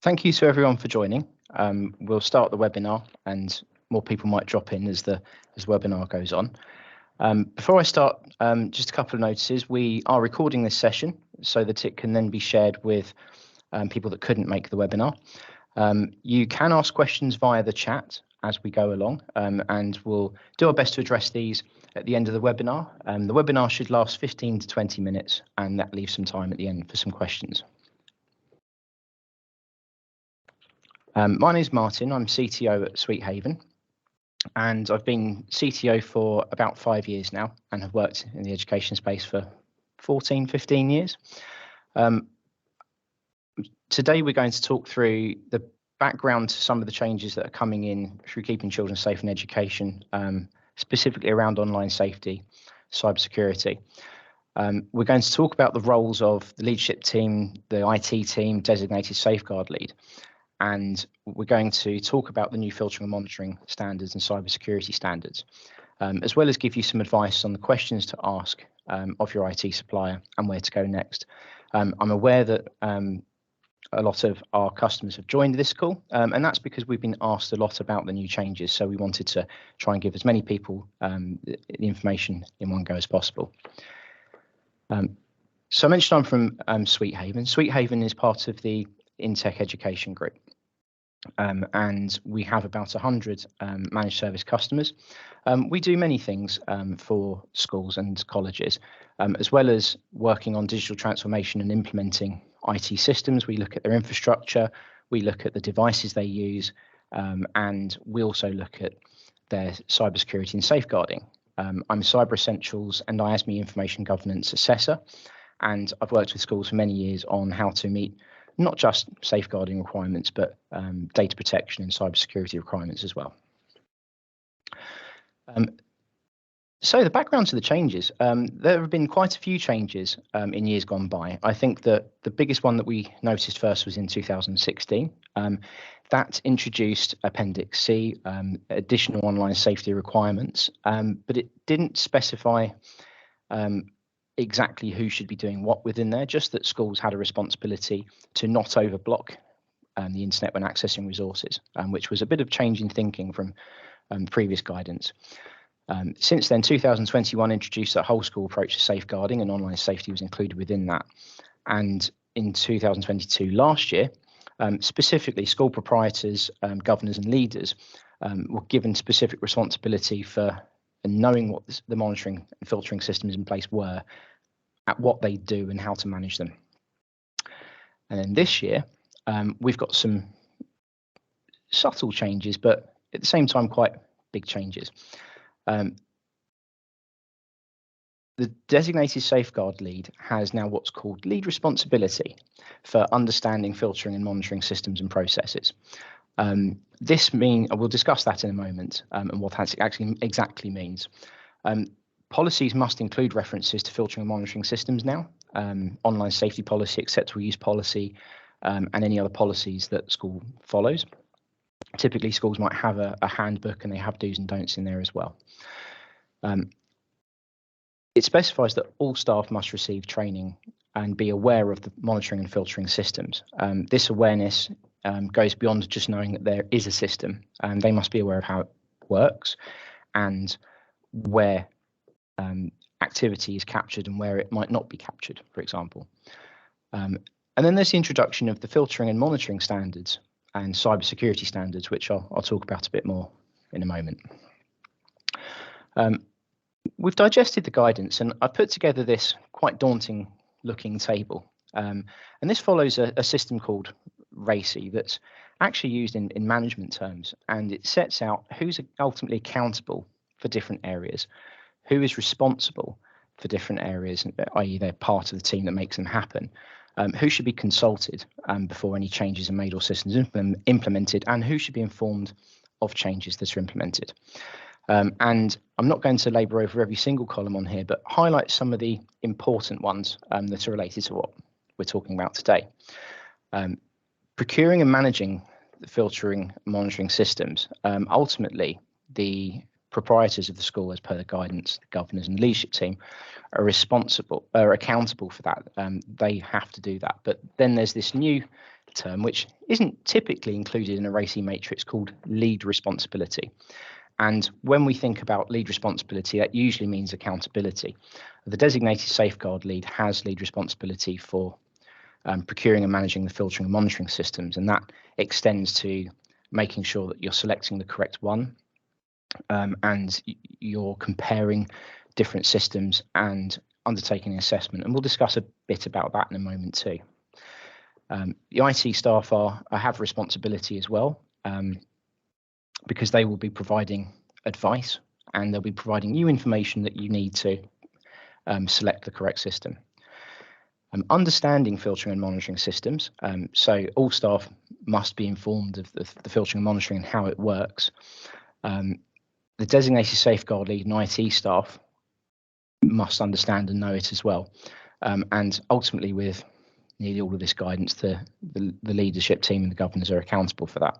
Thank you to everyone for joining. We'll start the webinar and more people might drop in as the webinar goes on. Before I start, just a couple of notices. We are recording this session so that it can then be shared with people that couldn't make the webinar. You can ask questions via the chat as we go along, and we'll do our best to address these at the end of the webinar. The webinar should last 15 to 20 minutes, and that leaves some time at the end for some questions. My name is Martin. I'm CTO at Sweethaven, and I've been CTO for about 5 years now and have worked in the education space for 14, 15 years. Today we're going to talk through the background to some of the changes that are coming in through keeping children safe in education, specifically around online safety, cybersecurity. We're going to talk about the roles of the leadership team, the IT team, designated safeguard lead. And we're going to talk about the new filtering and monitoring standards and cybersecurity standards, as well as give you some advice on the questions to ask of your IT supplier and where to go next. I'm aware that a lot of our customers have joined this call, and that's because we've been asked a lot about the new changes. So we wanted to try and give as many people the information in one go as possible. So I mentioned I'm from Sweethaven. Sweethaven is part of the inTEC education group. And we have about 100 managed service customers. We do many things for schools and colleges, as well as working on digital transformation and implementing IT systems. We look at their infrastructure, we look at the devices they use, and we also look at their cybersecurity and safeguarding. I'm Cyber Essentials and IASME Information Governance Assessor, and I've worked with schools for many years on how to meet not just safeguarding requirements, but data protection and cybersecurity requirements as well. So the background to the changes, there have been quite a few changes in years gone by. I think that the biggest one that we noticed first was in 2016. That introduced Appendix C, additional online safety requirements, but it didn't specify exactly who should be doing what within there, just that schools had a responsibility to not overblock the internet when accessing resources, which was a bit of change in thinking from previous guidance. Since then, 2021 introduced a whole school approach to safeguarding, and online safety was included within that. And in 2022, last year, specifically school proprietors, governors and leaders were given specific responsibility for knowing what the monitoring and filtering systems in place were, at what they do and how to manage them. And then this year, we've got some subtle changes, but at the same time, quite big changes. The designated safeguard lead has now what's called lead responsibility for understanding filtering and monitoring systems and processes. This means, we'll discuss that in a moment, and what that actually exactly means. Policies must include references to filtering and monitoring systems now, online safety policy, acceptable use policy, and any other policies that school follows. Typically, schools might have a handbook and they have do's and don'ts in there as well. It specifies that all staff must receive training and be aware of the monitoring and filtering systems. This awareness goes beyond just knowing that there is a system, and they must be aware of how it works and where activity is captured and where it might not be captured, for example. And then there's the introduction of the filtering and monitoring standards and cybersecurity standards, which I'll talk about a bit more in a moment. We've digested the guidance, and I put together this quite daunting looking table. And this follows a system called RACI that's actually used in management terms, and it sets out who's ultimately accountable for different areas, who is responsible for different areas, i.e. they're part of the team that makes them happen, who should be consulted before any changes are made or systems implemented, and who should be informed of changes that are implemented. And I'm not going to labour over every single column on here, but highlight some of the important ones that are related to what we're talking about today. Procuring and managing the filtering and monitoring systems. Ultimately, the proprietors of the school, as per the guidance, the governors and leadership team, are accountable for that. They have to do that. But then there's this new term, which isn't typically included in a RACI matrix, called lead responsibility. And when we think about lead responsibility, that usually means accountability. The designated safeguard lead has lead responsibility for procuring and managing the filtering and monitoring systems, and that extends to making sure that you're selecting the correct one, and you're comparing different systems and undertaking an assessment. And we'll discuss a bit about that in a moment too. The IT staff have responsibility as well, because they will be providing advice and they'll be providing you information that you need to select the correct system. Understanding filtering and monitoring systems. So all staff must be informed of the filtering and monitoring and how it works. The designated safeguard lead and IT staff must understand and know it as well. And ultimately, with nearly all of this guidance, the leadership team and the governors are accountable for that.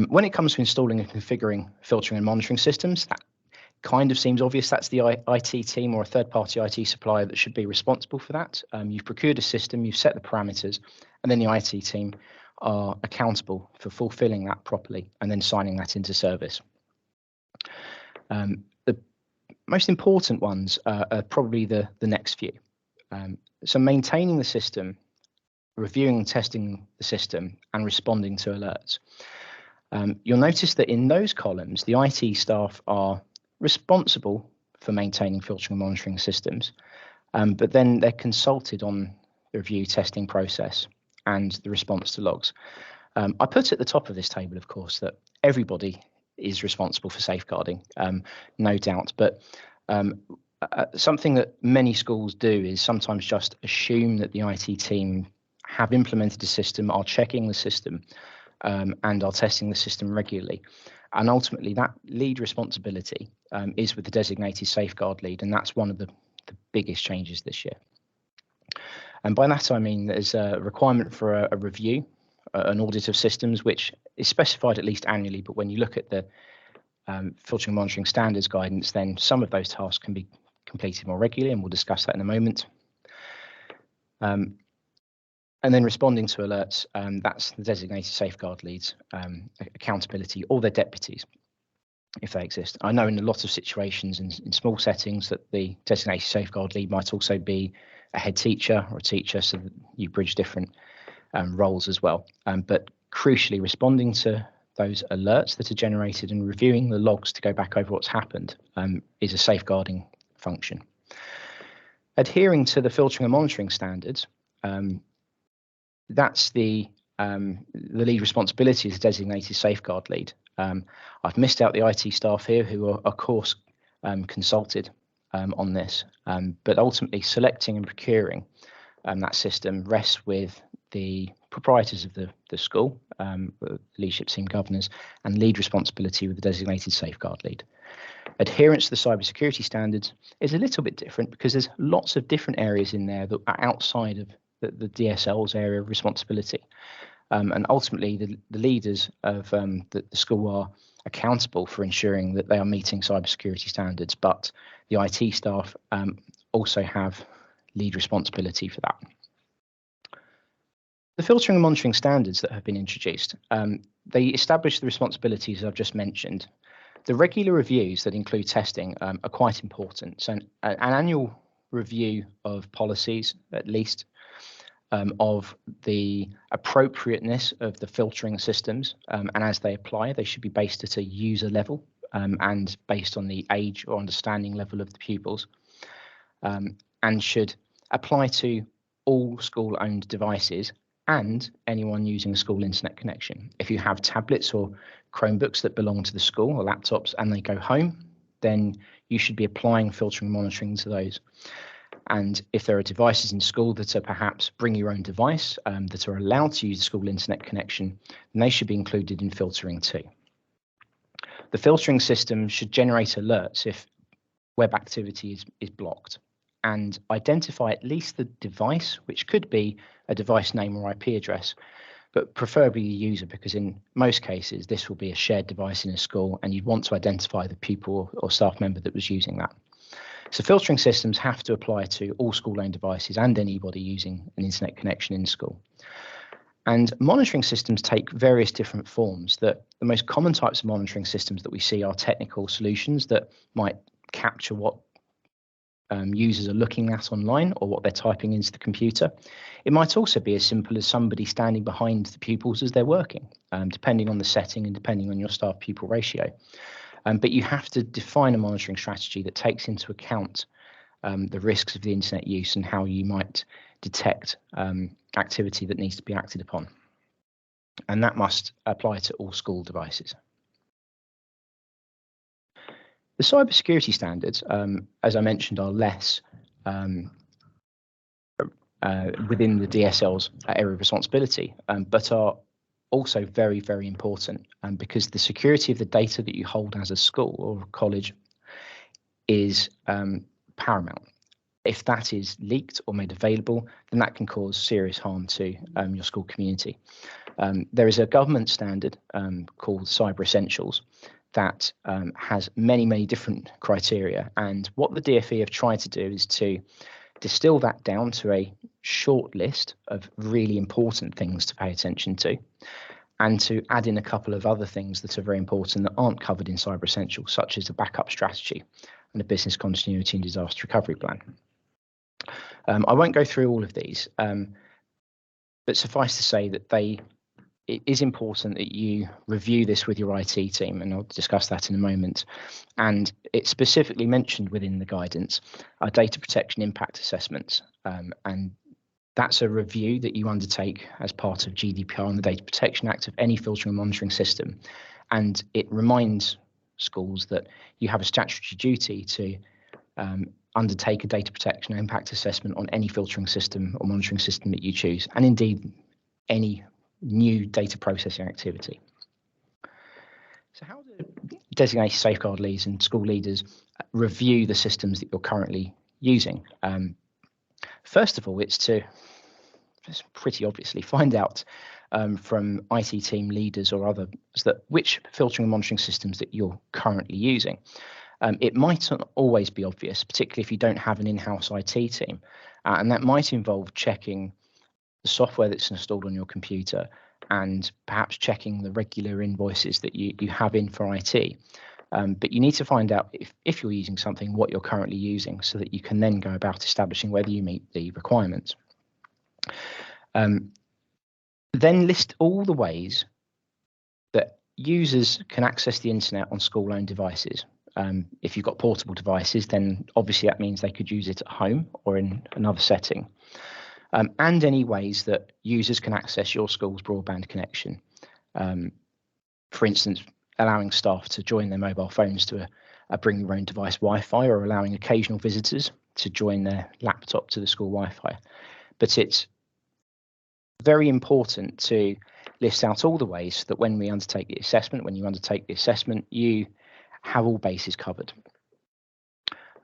When it comes to installing and configuring filtering and monitoring systems, that kind of seems obvious. That's the IT team or a third-party IT supplier that should be responsible for that. You've procured a system, you've set the parameters, and then the IT team are accountable for fulfilling that properly and then signing that into service. The most important ones are probably the next few. So maintaining the system, reviewing and testing the system, and responding to alerts. You'll notice that in those columns, the IT staff are responsible for maintaining filtering and monitoring systems, but then they're consulted on the review testing process and the response to logs. I put at the top of this table, of course, that everybody is responsible for safeguarding, no doubt, but something that many schools do is sometimes just assume that the IT team have implemented a system, are checking the system, and are testing the system regularly. And ultimately, that lead responsibility is with the designated safeguard lead, and that's one of the biggest changes this year. And by that, I mean there's a requirement for a review, an audit of systems, which is specified at least annually. But when you look at the filtering and monitoring standards guidance, then some of those tasks can be completed more regularly, and we'll discuss that in a moment. And then responding to alerts, that's the designated safeguard leads, accountability, or their deputies, if they exist. I know in a lot of situations in small settings that the designated safeguard lead might also be a head teacher or a teacher, so that you bridge different roles as well. But crucially, responding to those alerts that are generated and reviewing the logs to go back over what's happened is a safeguarding function. Adhering to the filtering and monitoring standards, that's the lead responsibility as a designated safeguard lead. I've missed out the IT staff here who are, of course, consulted on this, but ultimately selecting and procuring that system rests with the proprietors of the school, leadership team governors, and lead responsibility with the designated safeguard lead. Adherence to the cybersecurity standards is a little bit different because there's lots of different areas in there that are outside of the DSL's area of responsibility. And ultimately, the leaders of the school are accountable for ensuring that they are meeting cybersecurity standards, but the IT staff also have lead responsibility for that. The filtering and monitoring standards that have been introduced, they establish the responsibilities I've just mentioned. The regular reviews that include testing are quite important. So an annual review of policies, at least, of the appropriateness of the filtering systems, and as they apply, they should be based at a user level and based on the age or understanding level of the pupils, and should apply to all school-owned devices and anyone using a school internet connection. If you have tablets or Chromebooks that belong to the school or laptops and they go home, then you should be applying filtering and monitoring to those. And if there are devices in school that are perhaps bring your own device that are allowed to use a school internet connection, then they should be included in filtering too. The filtering system should generate alerts if web activity is blocked and identify at least the device, which could be a device name or IP address, but preferably the user, because in most cases this will be a shared device in a school and you'd want to identify the pupil or staff member that was using that. So filtering systems have to apply to all school-owned devices and anybody using an internet connection in school. And monitoring systems take various different forms. The most common types of monitoring systems that we see are technical solutions that might capture what users are looking at online or what they're typing into the computer. It might also be as simple as somebody standing behind the pupils as they're working, depending on the setting and depending on your staff-pupil ratio. But you have to define a monitoring strategy that takes into account the risks of the internet use and how you might detect activity that needs to be acted upon. And that must apply to all school devices. The cybersecurity standards, as I mentioned, are less within the DSL's area of responsibility, but are also very, very important because the security of the data that you hold as a school or a college is paramount. If that is leaked or made available, then that can cause serious harm to your school community. There is a government standard called Cyber Essentials that has many, many different criteria. And what the DfE have tried to do is to distill that down to a short list of really important things to pay attention to, and to add in a couple of other things that are very important that aren't covered in Cyber Essentials, such as a backup strategy and a business continuity and disaster recovery plan. I won't go through all of these, but suffice to say that it is important that you review this with your IT team, and I'll discuss that in a moment. And it's specifically mentioned within the guidance are data protection impact assessments, and that's a review that you undertake as part of GDPR and the Data Protection Act of any filtering and monitoring system. And it reminds schools that you have a statutory duty to undertake a data protection impact assessment on any filtering system or monitoring system that you choose, and indeed any new data processing activity. So how do designated safeguard leads and school leaders review the systems that you're currently using? First of all, it's pretty obviously find out from IT team leaders or others that which filtering and monitoring systems that you're currently using. It might not always be obvious, particularly if you don't have an in-house IT team, and that might involve checking the software that's installed on your computer and perhaps checking the regular invoices that you have in for IT. But you need to find out if you're using something, what you're currently using, so that you can then go about establishing whether you meet the requirements. Then list all the ways that users can access the internet on school-owned devices. If you've got portable devices, then obviously that means they could use it at home or in another setting. And any ways that users can access your school's broadband connection. For instance, allowing staff to join their mobile phones to a bring your own device Wi-Fi, or allowing occasional visitors to join their laptop to the school Wi-Fi. But it's very important to list out all the ways that when you undertake the assessment, you have all bases covered.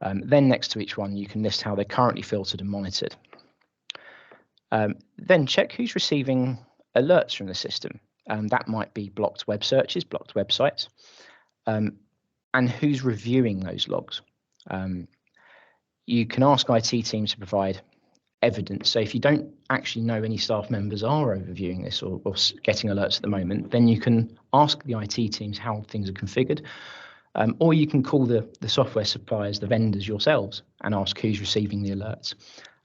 Then next to each one, you can list how they're currently filtered and monitored. Then check who's receiving alerts from the system. That might be blocked web searches, blocked websites, and who's reviewing those logs. You can ask IT teams to provide evidence. So if you don't actually know any staff members are overviewing this or getting alerts at the moment, then you can ask the IT teams how things are configured, or you can call the software suppliers, the vendors yourselves, and ask who's receiving the alerts,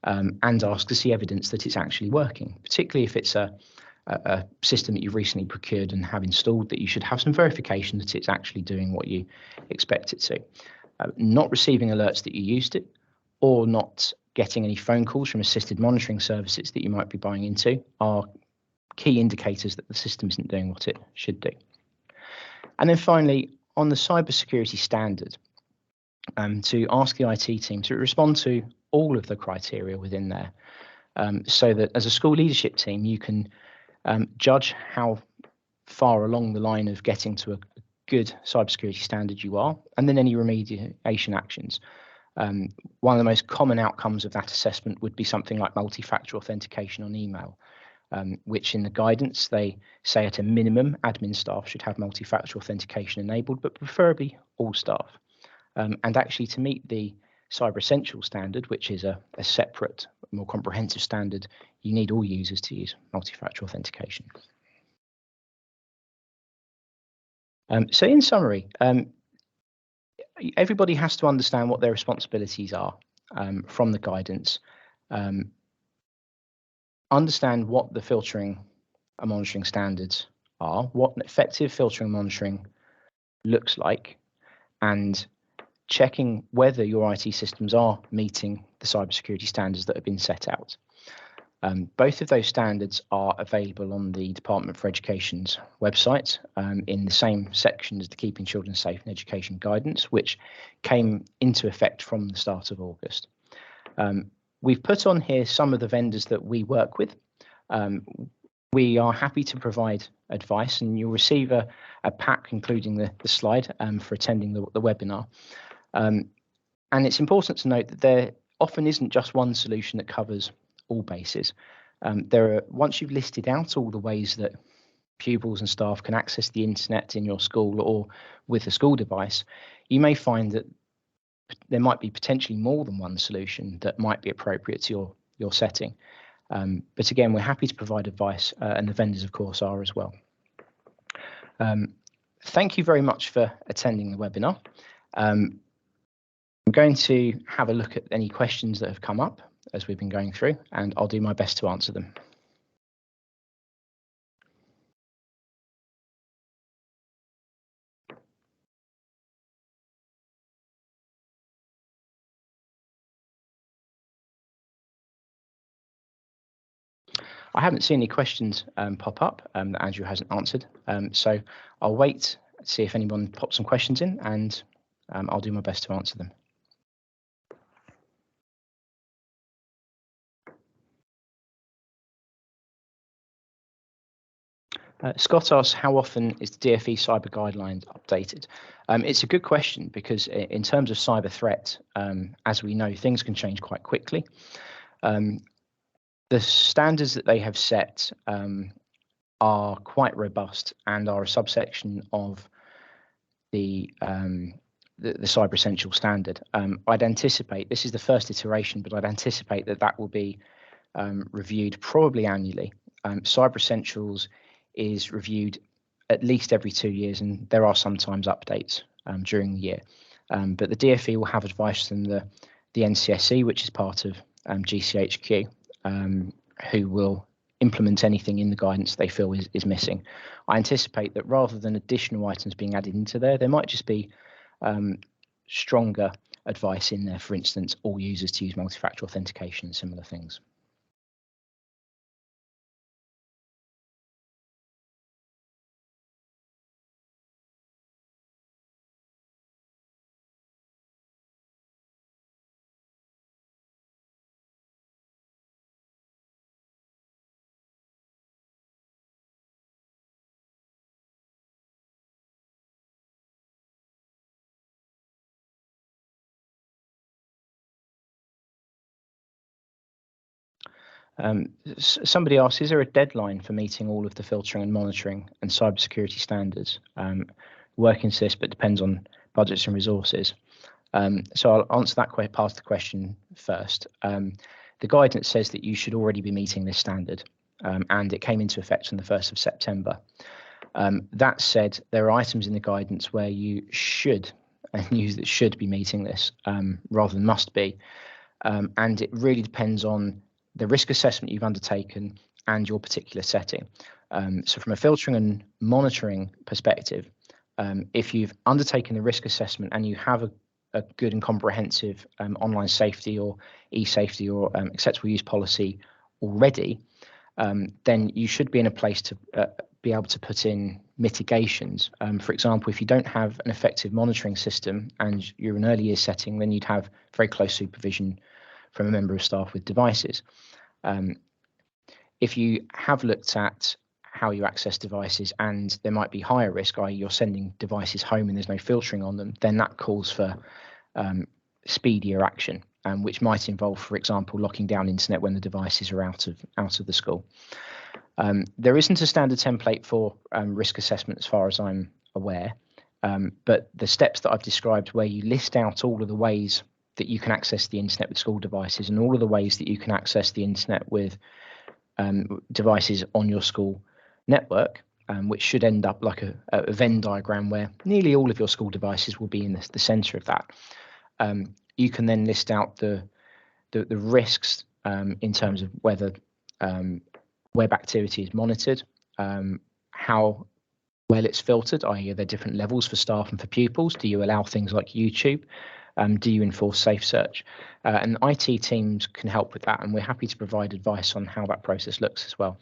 and ask to see evidence that it's actually working, particularly if it's a system that you've recently procured and have installed, that you should have some verification that it's actually doing what you expect it to. Not receiving alerts that you used it, or not getting any phone calls from assisted monitoring services that you might be buying into are key indicators that the system isn't doing what it should do. And then finally, on the cybersecurity standard, to ask the IT team to respond to all of the criteria within there, so that as a school leadership team, you can judge how far along the line of getting to a good cybersecurity standard you are, and then any remediation actions. One of the most common outcomes of that assessment would be something like multi-factor authentication on email, which in the guidance they say at a minimum admin staff should have multi-factor authentication enabled, but preferably all staff. And actually, to meet the Cyber Essentials standard, which is a separate, more comprehensive standard, you need all users to use multi-factor authentication. So in summary, everybody has to understand what their responsibilities are from the guidance, understand what the filtering and monitoring standards are, what an effective filtering and monitoring looks like, and checking whether your IT systems are meeting the cybersecurity standards that have been set out. Both of those standards are available on the Department for Education's website in the same section as the Keeping Children Safe in Education guidance, which came into effect from the start of August. We've put on here some of the vendors that we work with. We are happy to provide advice, and you'll receive a pack including the slide for attending the webinar. And it's important to note that there often isn't just one solution that covers all bases. Once you've listed out all the ways that pupils and staff can access the internet in your school or with a school device, you may find that there might be potentially more than one solution that might be appropriate to your setting. But again, we're happy to provide advice, and the vendors, of course, are as well. Thank you very much for attending the webinar. I'm going to have a look at any questions that have come up as we've been going through, and I'll do my best to answer them. I haven't seen any questions pop up that Andrew hasn't answered, so I'll wait to see if anyone pops some questions in, and I'll do my best to answer them. Scott asks, how often is the DfE cyber guidelines updated? It's a good question, because in terms of cyber threat, as we know, things can change quite quickly. The standards that they have set are quite robust and are a subsection of the Cyber Essentials standard. I'd anticipate, this is the first iteration, but I'd anticipate that will be reviewed probably annually. Cyber Essentials is reviewed at least every 2 years, and there are sometimes updates during the year. But the DfE will have advice from the NCSE, which is part of GCHQ, who will implement anything in the guidance they feel is missing. I anticipate that rather than additional items being added into there might just be stronger advice in there, for instance, all users to use multi-factor authentication and similar things. Somebody asks, is there a deadline for meeting all of the filtering and monitoring and cybersecurity standards? Working to this, but depends on budgets and resources. So I'll answer that part of the question first. The guidance says that you should already be meeting this standard, and it came into effect on the 1st of September. That said, there are items in the guidance where you should, and use that should be meeting this rather than must be. And it really depends on the risk assessment you've undertaken and your particular setting. So from a filtering and monitoring perspective, if you've undertaken the risk assessment and you have a good and comprehensive online safety or e-safety or acceptable use policy already, then you should be in a place to be able to put in mitigations. For example, if you don't have an effective monitoring system and you're an early years setting, then you'd have very close supervision from a member of staff with devices. If you have looked at how you access devices and there might be higher risk, i.e. you're sending devices home and there's no filtering on them, then that calls for speedier action, which might involve, for example, locking down internet when the devices are out of the school. There isn't a standard template for risk assessment as far as I'm aware, but the steps that I've described where you list out all of the ways that you can access the internet with school devices, and all of the ways that you can access the internet with devices on your school network, which should end up like a Venn diagram where nearly all of your school devices will be in the center of that. You can then list out the risks in terms of whether web activity is monitored, how well it's filtered, i.e. are there different levels for staff and for pupils? Do you allow things like YouTube? Do you enforce safe search? And IT teams can help with that, and we're happy to provide advice on how that process looks as well.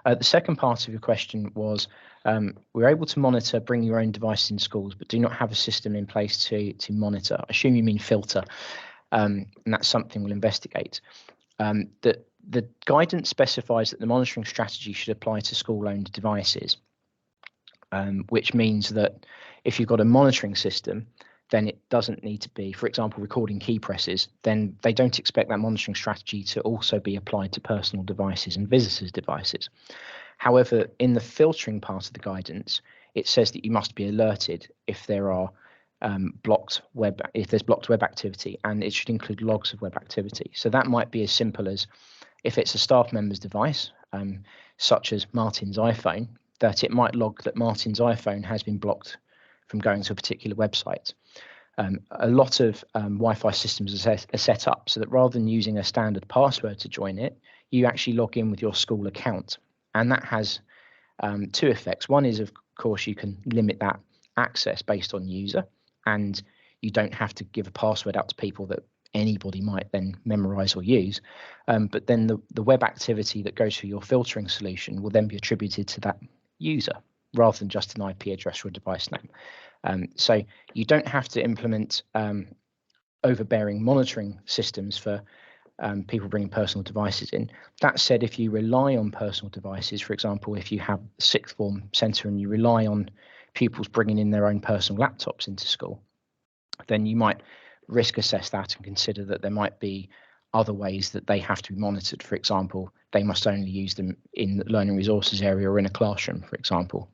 The second part of your question was, we're able to monitor bring your own devices in schools, but do not have a system in place to monitor. I assume you mean filter, and that's something we'll investigate. The guidance specifies that the monitoring strategy should apply to school-owned devices, which means that if you've got a monitoring system, then it doesn't need to be, for example, recording key presses, then they don't expect that monitoring strategy to also be applied to personal devices and visitors' devices. However, in the filtering part of the guidance, it says that you must be alerted if there are if there's blocked web activity, and it should include logs of web activity. So that might be as simple as, if it's a staff member's device, such as Martin's iPhone, that it might log that Martin's iPhone has been blocked from going to a particular website. A lot of Wi-Fi systems are set up so that rather than using a standard password to join it, you actually log in with your school account. And that has two effects. One is, of course, you can limit that access based on user, and you don't have to give a password out to people that anybody might then memorize or use. But then the web activity that goes through your filtering solution will then be attributed to that user rather than just an IP address or a device name. So you don't have to implement overbearing monitoring systems for people bringing personal devices in. That said, if you rely on personal devices, for example, if you have a sixth form centre and you rely on pupils bringing in their own personal laptops into school, then you might risk assess that and consider that there might be other ways that they have to be monitored. For example, they must only use them in the learning resources area or in a classroom, for example.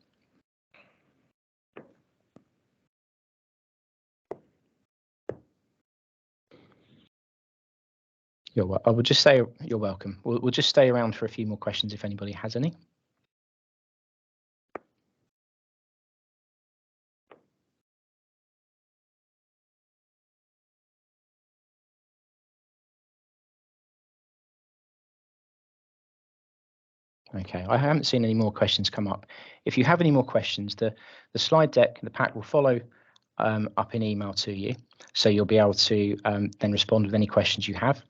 I would just say you're welcome. We'll just stay around for a few more questions if anybody has any. Okay, I haven't seen any more questions come up. If you have any more questions, the slide deck, the pack will follow up in email to you, so you'll be able to then respond with any questions you have.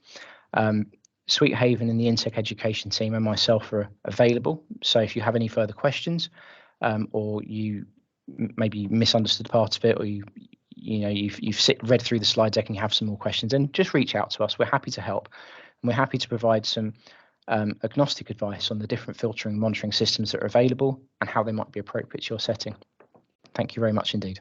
Sweethaven and the inTEC education team and myself are available, so if you have any further questions or you maybe misunderstood part of it, or you've read through the slide deck and you have some more questions, then just reach out to us. We're happy to help, and we're happy to provide some agnostic advice on the different filtering and monitoring systems that are available and how they might be appropriate to your setting. Thank you very much indeed.